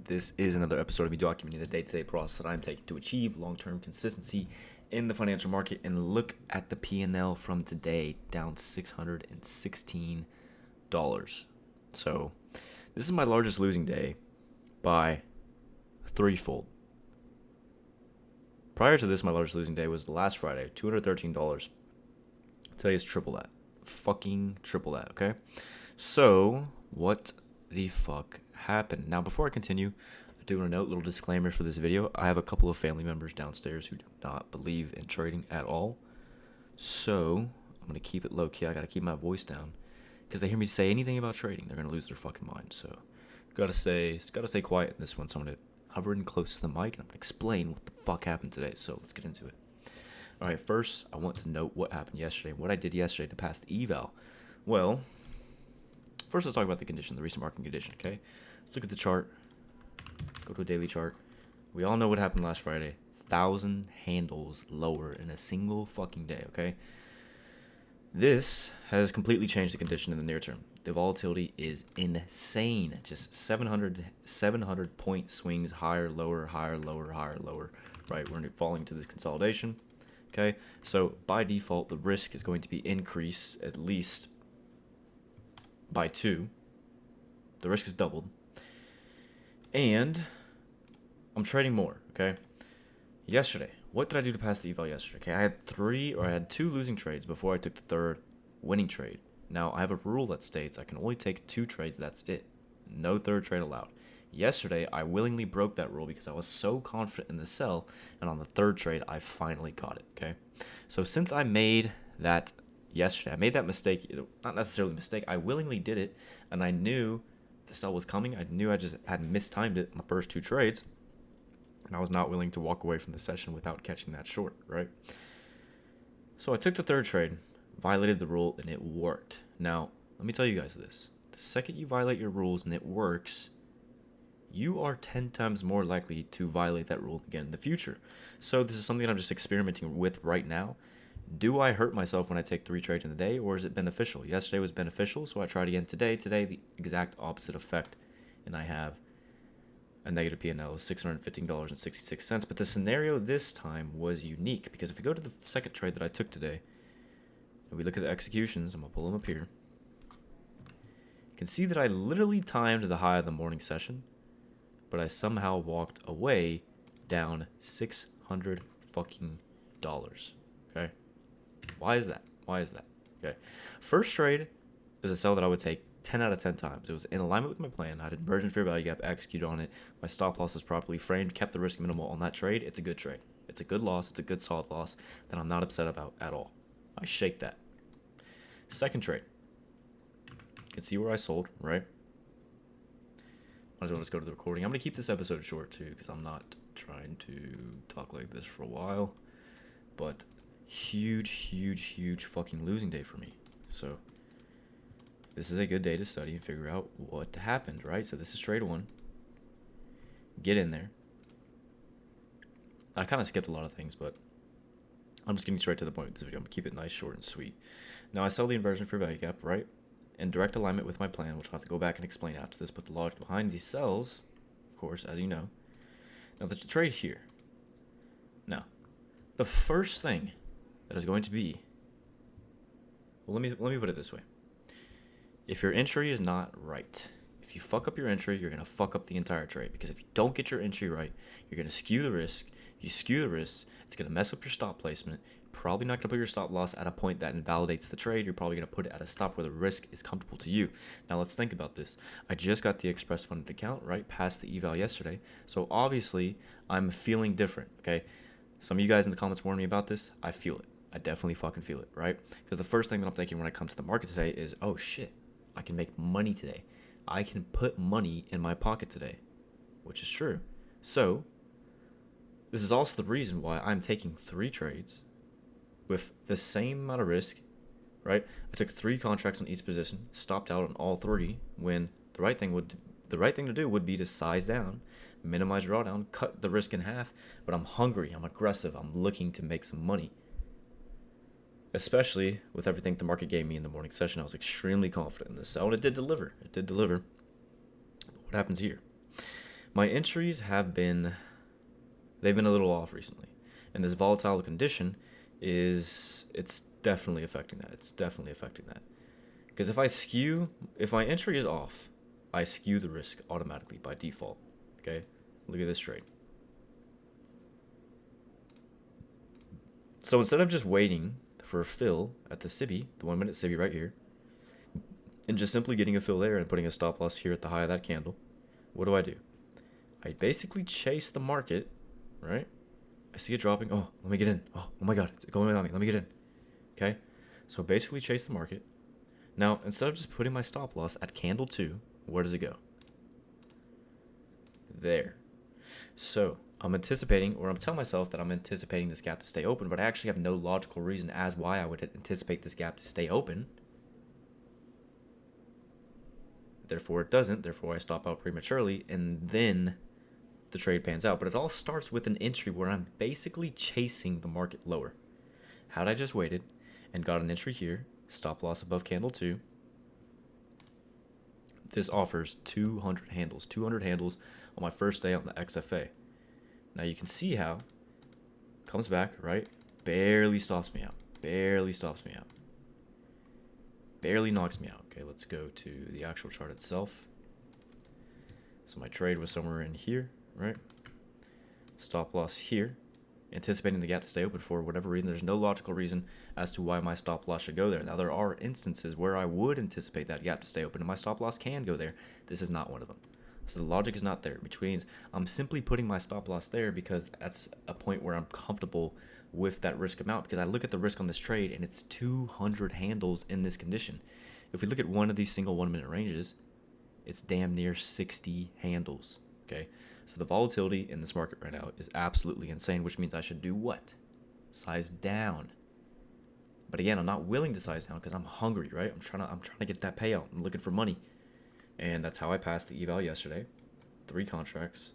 This is another episode of me documenting the day-to-day process that I'm taking to achieve long-term consistency in the financial market. And look at the P&L from today, down $616. So this is my largest losing day by threefold. Prior to this, my largest losing day was last Friday, $213. Today is triple that. Fucking triple that, okay? So, what the fuck happened? Now, before I continue, I do want to note, little disclaimer for this video. I have a couple of family members downstairs who do not believe in trading at all. So, I'm going to keep it low-key. I got to keep my voice down. Because they hear me say anything about trading, they're going to lose their fucking mind. So, gotta stay quiet in this one. So, I'm going to hover in close to the mic, and I'm going to explain what the fuck happened today. So, let's get into it. All right, first, I want to note what happened yesterday, what I did yesterday to pass the eval. Well, first, let's talk about the condition, the recent market condition, okay? Let's look at the chart. Go to a daily chart. We all know what happened last Friday. 1,000 handles lower in a single fucking day, okay? This has completely changed the condition in the near term. The volatility is insane. Just 700 point swings, higher, lower, higher, lower, higher, lower, right? We're falling to this consolidation. Okay, so by default, the risk is going to be increased at least by 2. The risk is doubled. And I'm trading more, okay? Yesterday, what did I do to pass the eval yesterday? Okay, I had 2 losing trades before I took the third winning trade. Now, I have a rule that states I can only take 2 trades, that's it. No third trade allowed. Yesterday, I willingly broke that rule because I was so confident in the sell, and on the third trade, I finally caught it, okay? So since I made that yesterday, I made that mistake, not necessarily a mistake, I willingly did it, and I knew the sell was coming. I knew I just had mistimed it in the first 2 trades, and I was not willing to walk away from the session without catching that short, right? So I took the third trade, violated the rule, and it worked. Now, let me tell you guys this. The second you violate your rules and it works, you are 10 times more likely to violate that rule again in the future. So this is something I'm just experimenting with right now. Do I hurt myself when I take 3 trades in a day, or is it beneficial? Yesterday was beneficial, so I tried again today. Today, the exact opposite effect, and I have a negative P&L of $615.66. But the scenario this time was unique, because if we go to the second trade that I took today, and we look at the executions, I'm going to pull them up here. You can see that I literally timed the high of the morning session, but I somehow walked away down $600 fucking dollars. Okay, why is that? Okay, first trade is a sell that I would take 10 out of 10 times. It was in alignment with my plan. I had inversion fair value gap, executed on it. My stop loss is properly framed, kept the risk minimal on that trade. It's a good trade. It's a good loss. It's a good solid loss that I'm not upset about at all. I shake that. Second trade. You can see where I sold, right? Might as well just go to the recording. I'm going to keep this episode short, too, because I'm not trying to talk like this for a while. But huge fucking losing day for me. So this is a good day to study and figure out what happened, right? So this is trade 1. Get in there. I kind of skipped a lot of things, but I'm just getting straight to the point with this video. I'm going to keep it nice, short, and sweet. Now, I sell the inversion for value gap, right? In direct alignment with my plan, which I'll have to go back and explain after this, but the logic behind these sells, of course, as you know. Now, the trade here. Now, the first thing that is going to be, well, let me put it this way. If your entry is not right, if you fuck up your entry, you're going to fuck up the entire trade, because if you don't get your entry right, you're going to skew the risk. If you skew the risk, it's going to mess up your stop placement. Probably not going to put your stop loss at a point that invalidates the trade. You're probably going to put it at a stop where the risk is comfortable to you. Now let's think about this. I just got the express funded account, right, past the eval yesterday. So obviously I'm feeling different, okay? Some of you guys in the comments warned me about this. I feel it. I definitely fucking feel it, right? Because the first thing that I'm thinking when I come to the market today is, oh shit, I can make money today. I can put money in my pocket today, which is true. So this is also the reason why I'm taking 3 trades with the same amount of risk, right? I took 3 contracts on each position, stopped out on all 3, when the right thing to do would be to size down, minimize drawdown, cut the risk in half. But I'm hungry, I'm aggressive, I'm looking to make some money. Especially with everything the market gave me in the morning session, I was extremely confident in this sell, and it did deliver. What happens here? My entries have been, they've been a little off recently. And this volatile condition it's definitely affecting that. It's definitely affecting that. Because if my entry is off, I skew the risk automatically by default. Okay? Look at this trade. So instead of just waiting for a fill at the SIBI, the 1 minute SIBI right here, and just simply getting a fill there and putting a stop loss here at the high of that candle, what do? I basically chase the market, right? I see it dropping. Oh, let me get in. Oh my God, it's going without me. Let me get in. Okay? So basically chase the market. Now, instead of just putting my stop loss at candle 2, where does it go? There. So I'm anticipating, or I'm telling myself that I'm anticipating this gap to stay open, but I actually have no logical reason as why I would anticipate this gap to stay open. Therefore, it doesn't. Therefore, I stop out prematurely, and then the trade pans out. But it all starts with an entry where I'm basically chasing the market lower. Had I just waited and got an entry here, stop loss above candle 2, this offers 200 handles. 200 handles on my first day on the XFA. Now you can see how it comes back, right? Barely stops me out. Barely stops me out. Barely knocks me out. Okay, let's go to the actual chart itself. So my trade was somewhere in here, right? Stop loss here. Anticipating the gap to stay open for whatever reason. There's no logical reason as to why my stop loss should go there. Now, there are instances where I would anticipate that gap to stay open, and my stop loss can go there. This is not one of them. So the logic is not there, which means I'm simply putting my stop loss there because that's a point where I'm comfortable with that risk amount, because I look at the risk on this trade, and it's 200 handles in this condition. If we look at one of these single 1 minute ranges, it's damn near 60 handles, okay? So the volatility in this market right now is absolutely insane, which means I should do what? Size down. But again, I'm not willing to size down because I'm hungry, right? I'm trying to get that payout. I'm looking for money. And that's how I passed the eval yesterday. 3 contracts.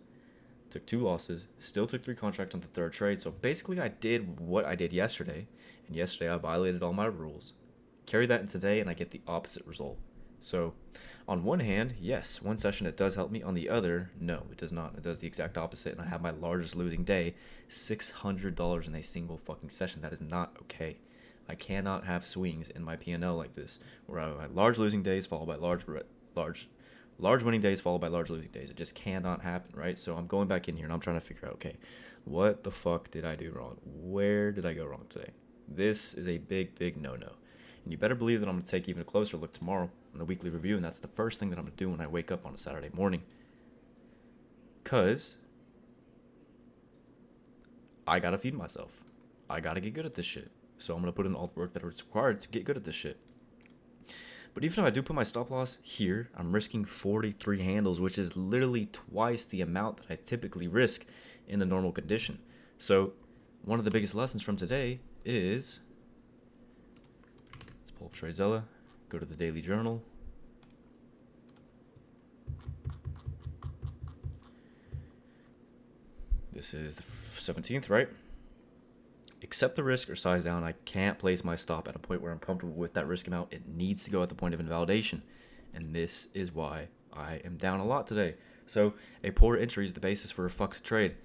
Took 2 losses. Still took 3 contracts on the third trade. So basically I did what I did yesterday. And yesterday I violated all my rules. Carry that in today and I get the opposite result. So on one hand, yes, one session it does help me. On the other, no, it does not. It does the exact opposite. And I have my largest losing day, $600 in a single fucking session. That is not okay. I cannot have swings in my P&L like this, where I have large losing days followed by large winning days followed by large losing days. It just cannot happen, right? So I'm going back in here and I'm trying to figure out, okay, what the fuck did I do wrong? Where did I go wrong today? This is a big, big no-no. And you better believe that I'm going to take even a closer look tomorrow on the weekly review, and that's the first thing that I'm going to do when I wake up on a Saturday morning. Because I got to feed myself. I got to get good at this shit. So I'm going to put in all the work that is required to get good at this shit. But even if I do put my stop loss here, I'm risking 43 handles, which is literally twice the amount that I typically risk in a normal condition. So one of the biggest lessons from today is, let's pull up TradeZella, go to the daily journal. This is the 17th, right? Accept the risk or size down. I can't place my stop at a point where I'm comfortable with that risk amount. It needs to go at the point of invalidation. And this is why I am down a lot today. So a poor entry is the basis for a fucked trade.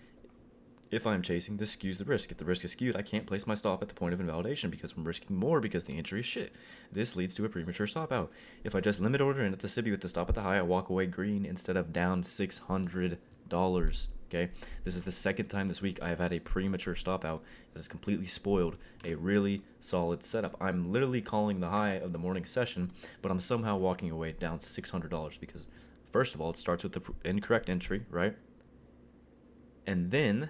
If I'm chasing, this skews the risk. If the risk is skewed, I can't place my stop at the point of invalidation because I'm risking more because the entry is shit. This leads to a premature stop out. If I just limit order in at the SIBI with the stop at the high, I walk away green instead of down $600. Okay, this is the second time this week I have had a premature stop out that has completely spoiled a really solid setup. I'm literally calling the high of the morning session, but I'm somehow walking away down $600 because, first of all, it starts with the incorrect entry, right? And then,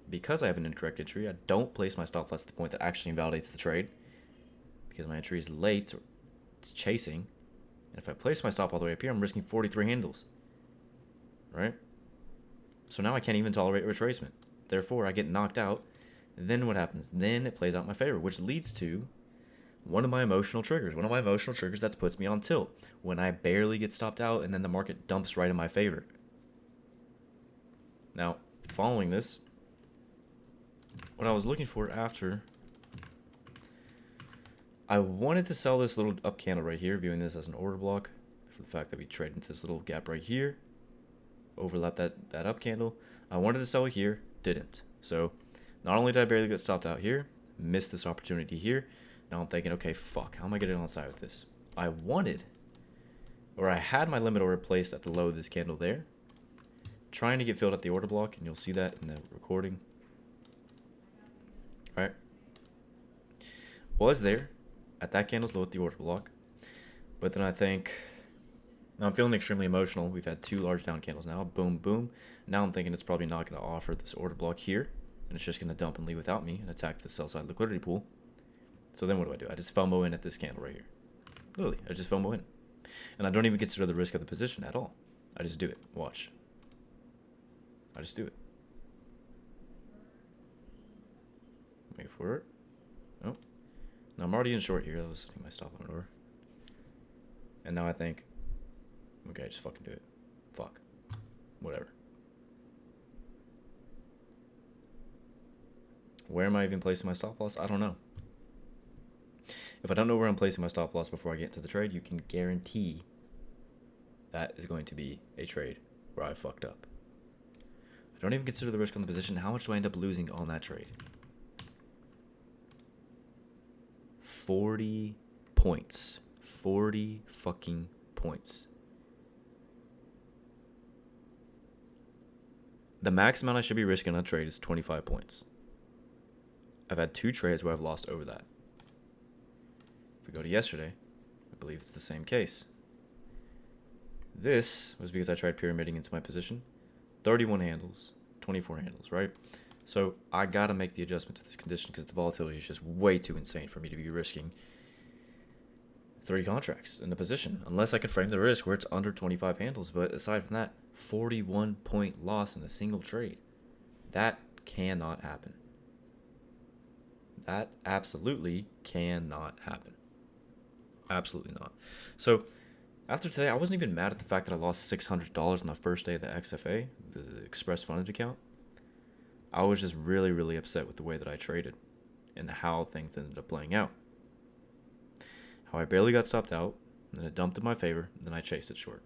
because I have an incorrect entry, I don't place my stop loss at the point that actually invalidates the trade because my entry is late, or it's chasing. And if I place my stop all the way up here, I'm risking 43 handles, right? So now I can't even tolerate retracement. Therefore, I get knocked out. Then what happens? Then it plays out in my favor, which leads to one of my emotional triggers. One of my emotional triggers that puts me on tilt when I barely get stopped out and then the market dumps right in my favor. Now, following this, what I was looking for after, I wanted to sell this little up candle right here, viewing this as an order block for the fact that we trade into this little gap right here. overlap that up candle. I wanted to sell here, didn't. So not only did I barely get stopped out here, missed this opportunity here. Now I'm thinking, okay, fuck, how am I getting on side with this? I wanted, or I had my limit order placed at the low of this candle there, trying to get filled at the order block, and you'll see that in the recording. Right? Was there at that candle's low at the order block, but then I think, now I'm feeling extremely emotional. We've had 2 large down candles now, boom, boom. Now I'm thinking it's probably not going to offer this order block here, and it's just going to dump and leave without me and attack the sell side liquidity pool. So then what do? I just FOMO in at this candle right here. Literally, I just FOMO in. And I don't even consider the risk of the position at all. I just do it. Watch. I just do it. Wait for it. Oh. Now I'm already in short here. That was setting my stop limit order. And now I think, okay, just fucking do it. Fuck. Whatever. Where am I even placing my stop loss? I don't know. If I don't know where I'm placing my stop loss before I get into the trade, you can guarantee that is going to be a trade where I fucked up. I don't even consider the risk on the position. How much do I end up losing on that trade? 40 points. 40 fucking points. The max amount I should be risking on a trade is 25 points. I've had 2 trades where I've lost over that. If we go to yesterday, I believe it's the same case. This was because I tried pyramiding into my position. 31 handles, 24 handles, right? So I got to make the adjustment to this condition because the volatility is just way too insane for me to be risking 3 contracts in the position, unless I can frame the risk where it's under 25 handles. But aside from that, 41 point loss in a single trade. That cannot happen. That absolutely cannot happen. Absolutely not. So after today, I wasn't even mad at the fact that I lost $600 on the first day of the XFA, the Express Funded account. I was just really, really upset with the way that I traded and how things ended up playing out. How I barely got stopped out, then it dumped in my favor, and then I chased it short.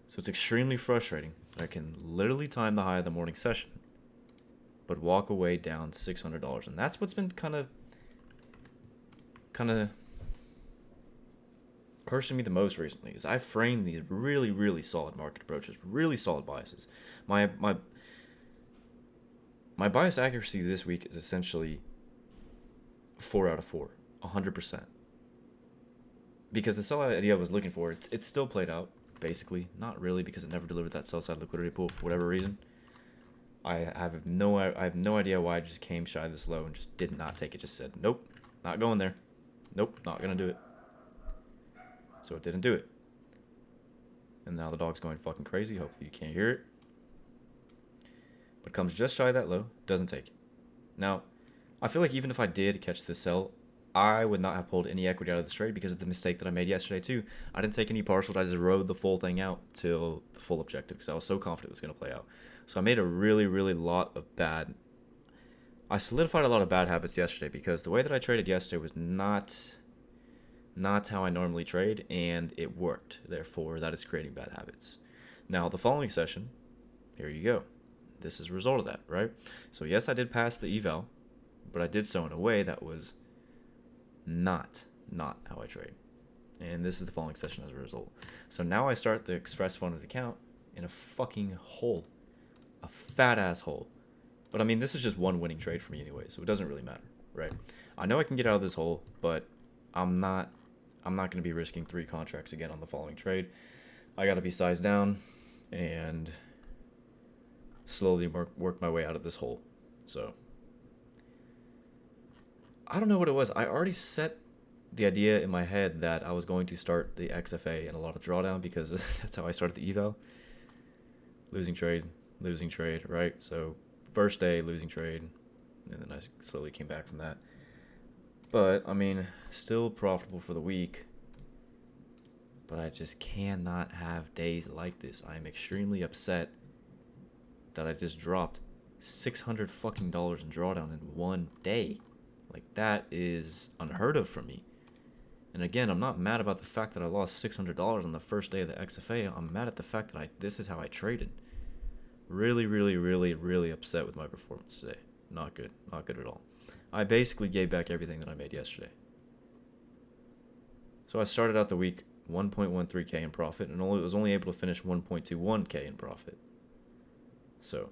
So it's extremely frustrating that I can literally time the high of the morning session, but walk away down $600. And that's what's been kind of cursing me the most recently, is I framed these really, really solid market approaches, really solid biases. My bias accuracy this week is essentially 4 out of 4, 100%. Because the sell idea I was looking for, it's still played out, basically. Not really, because it never delivered that sell side liquidity pool for whatever reason. I have no idea why I just came shy this low and just did not take it. Just said, nope, not going there. Nope, not gonna do it. So it didn't do it. And now the dog's going fucking crazy. Hopefully you can't hear it. But comes just shy of that low, doesn't take it. Now, I feel like even if I did catch this sell, I would not have pulled any equity out of this trade because of the mistake that I made yesterday too. I didn't take any partials. I just rode the full thing out till the full objective because I was so confident it was going to play out. So I made a really, really lot of bad... I solidified a lot of bad habits yesterday because the way that I traded yesterday was not how I normally trade, and it worked. Therefore, that is creating bad habits. Now, the following session, here you go. This is a result of that, right? So yes, I did pass the eval, but I did so in a way that was not how I trade. And this is the following session as a result. So now I start the Express Funded account in a fucking hole. A fat ass hole. But I mean, this is just one winning trade for me anyway, so it doesn't really matter, right? I know I can get out of this hole, but I'm not going to be risking 3 contracts again on the following trade. I got to be sized down and slowly work my way out of this hole. So I don't know what it was. I already set the idea in my head that I was going to start the XFA in a lot of drawdown because that's how I started the eval. Losing trade, right? So first day, losing trade, and then I slowly came back from that. But, I mean, still profitable for the week. But I just cannot have days like this. I am extremely upset that I just dropped $600 fucking dollars in drawdown in one day. Like, that is unheard of for me. And again, I'm not mad about the fact that I lost $600 on the first day of the XFA. I'm mad at the fact that this is how I traded. Really, really, really, really upset with my performance today. Not good. Not good at all. I basically gave back everything that I made yesterday. So I started out the week 1.13K in profit and was only able to finish 1.21K in profit. So,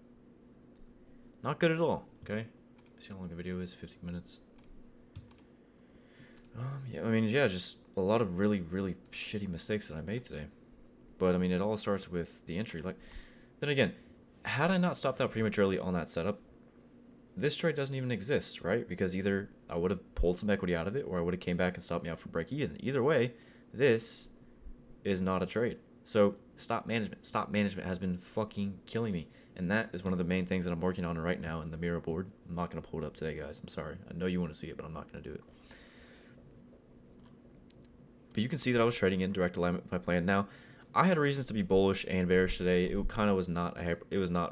not good at all, okay? See how long the video is? 15 minutes. Yeah, just a lot of really, really shitty mistakes that I made today. But, I mean, it all starts with the entry. Then again, had I not stopped out prematurely on that setup, this trade doesn't even exist, right? Because either I would have pulled some equity out of it or I would have came back and stopped me out for break even. Either way, this is not a trade. So stop management. Stop management has been fucking killing me. And that is one of the main things that I'm working on right now in the mirror board. I'm not going to pull it up today, guys. I'm sorry. I know you want to see it, but I'm not going to do it. But you can see that I was trading in direct alignment with my plan. Now, I had reasons to be bullish and bearish today. It kind of was not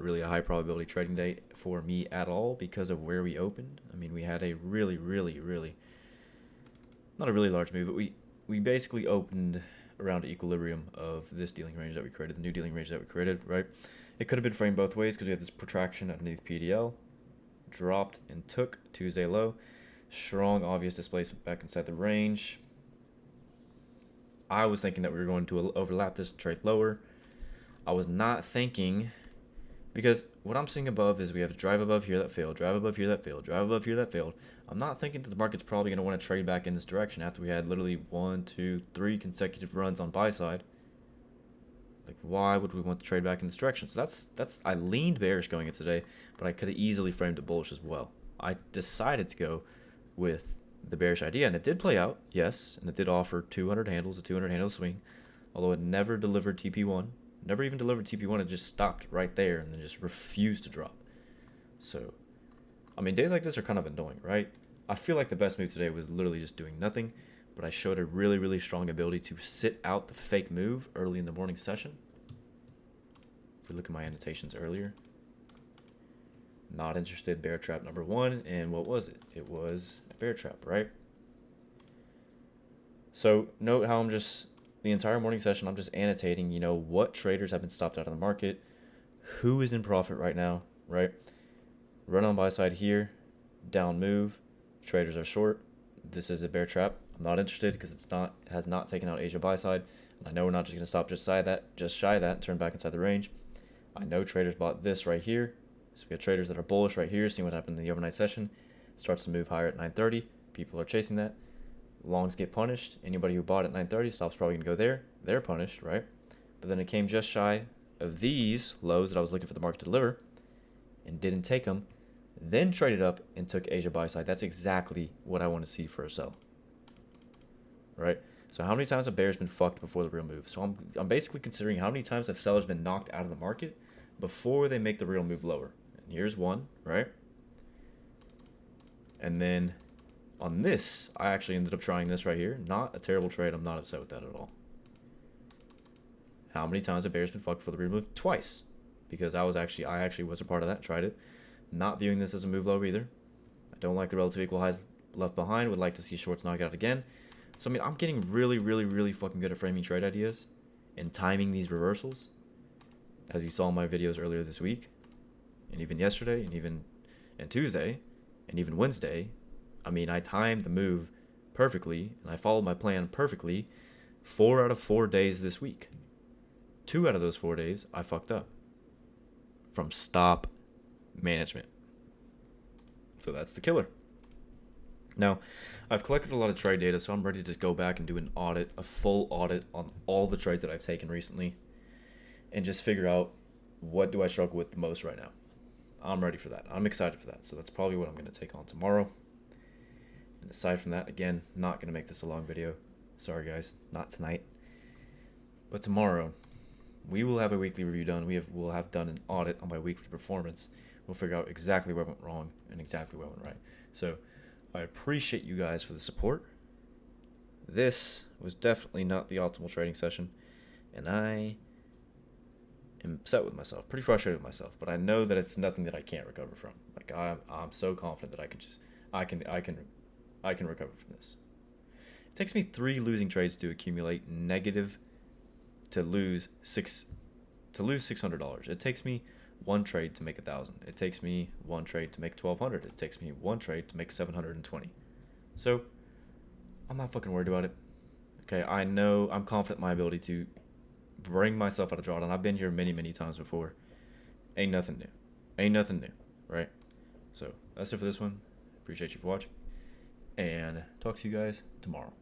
really a high probability trading day for me at all because of where we opened. I mean, we had a really, really, really, not a really large move, but we basically opened around equilibrium of this dealing range that we created, the new dealing range that we created, right? It could have been framed both ways because we had this protraction underneath PDL, dropped and took Tuesday low, strong obvious displacement back inside the range. I was thinking that we were going to overlap this and trade lower. I was not thinking, because what I'm seeing above is we have a drive above here that failed, drive above here that failed, drive above here that failed. I'm not thinking that the market's probably going to want to trade back in this direction after we had literally 1, 2, 3 consecutive runs on buy side. Like, why would we want to trade back in this direction? So that's I leaned bearish going into today, but I could have easily framed it bullish as well. I decided to go with the bearish idea, and it did play out, yes, and it did offer 200 handles, a 200 handle swing, although it never delivered TP1, never even delivered TP1. It just stopped right there and then just refused to drop. So, I mean, days like this are kind of annoying, right? I feel like the best move today was literally just doing nothing, but I showed a really, really strong ability to sit out the fake move early in the morning session. If we look at my annotations earlier, not interested, bear trap number 1, and what was it? It was a bear trap, right? So note how I'm just, the entire morning session, I'm just annotating, what traders have been stopped out of the market, who is in profit right now, right? Run on buy side here, down move, traders are short. This is a bear trap. I'm not interested because it has not taken out Asia buy side. And I know we're not just going to stop just shy of that and turn back inside the range. I know traders bought this right here. So we have traders that are bullish right here, seeing what happened in the overnight session. Starts to move higher at 9:30. People are chasing that. Longs get punished. Anybody who bought at 9:30 stops probably going to go there. They're punished, right? But then it came just shy of these lows that I was looking for the market to deliver and didn't take them. Then traded up and took Asia buy side. That's exactly what I want to see for a sell, right? So how many times have bears been fucked before the real move? So I'm basically considering how many times have sellers been knocked out of the market before they make the real move lower. And here's one, right? And then on this, I actually ended up trying this right here. Not a terrible trade. I'm not upset with that at all. How many times have bears been fucked before the real move? Twice. Because I actually was a part of that, tried it. Not viewing this as a move lower either. I don't like the relative equal highs left behind. Would like to see shorts knock out again. So, I mean, I'm getting really, really, really fucking good at framing trade ideas and timing these reversals. As you saw in my videos earlier this week, and even yesterday, and Tuesday, and even Wednesday. I mean, I timed the move perfectly, and I followed my plan perfectly 4 out of 4 days this week. 2 out of those 4 days, I fucked up from stop management. So that's the killer. Now, I've collected a lot of trade data, so I'm ready to just go back and do an audit, a full audit on all the trades that I've taken recently, and just figure out what do I struggle with the most right now. I'm ready for that. I'm excited for that. So that's probably what I'm going to take on tomorrow. And aside from that, again, not going to make this a long video. Sorry, guys. Not tonight. But tomorrow, we will have a weekly review done. We'll have done an audit on my weekly performance. We'll figure out exactly where I went wrong and exactly where I went right. So I appreciate you guys for the support. This was definitely not the optimal trading session. And I am upset with myself, pretty frustrated with myself, but I know that it's nothing that I can't recover from. Like I'm so confident that I can recover from this. takes me 3 losing trades to accumulate negative to lose $600. It takes me 1 trade to make 1,000. It takes me 1 trade to make 1,200. It takes me 1 trade to make 720. So I'm not fucking worried about it. Okay, I know I'm confident in my ability to bring myself out of drawdown. I've been here many, many times before. Ain't nothing new. Ain't nothing new, right? So that's it for this one. Appreciate you for watching, and talk to you guys tomorrow.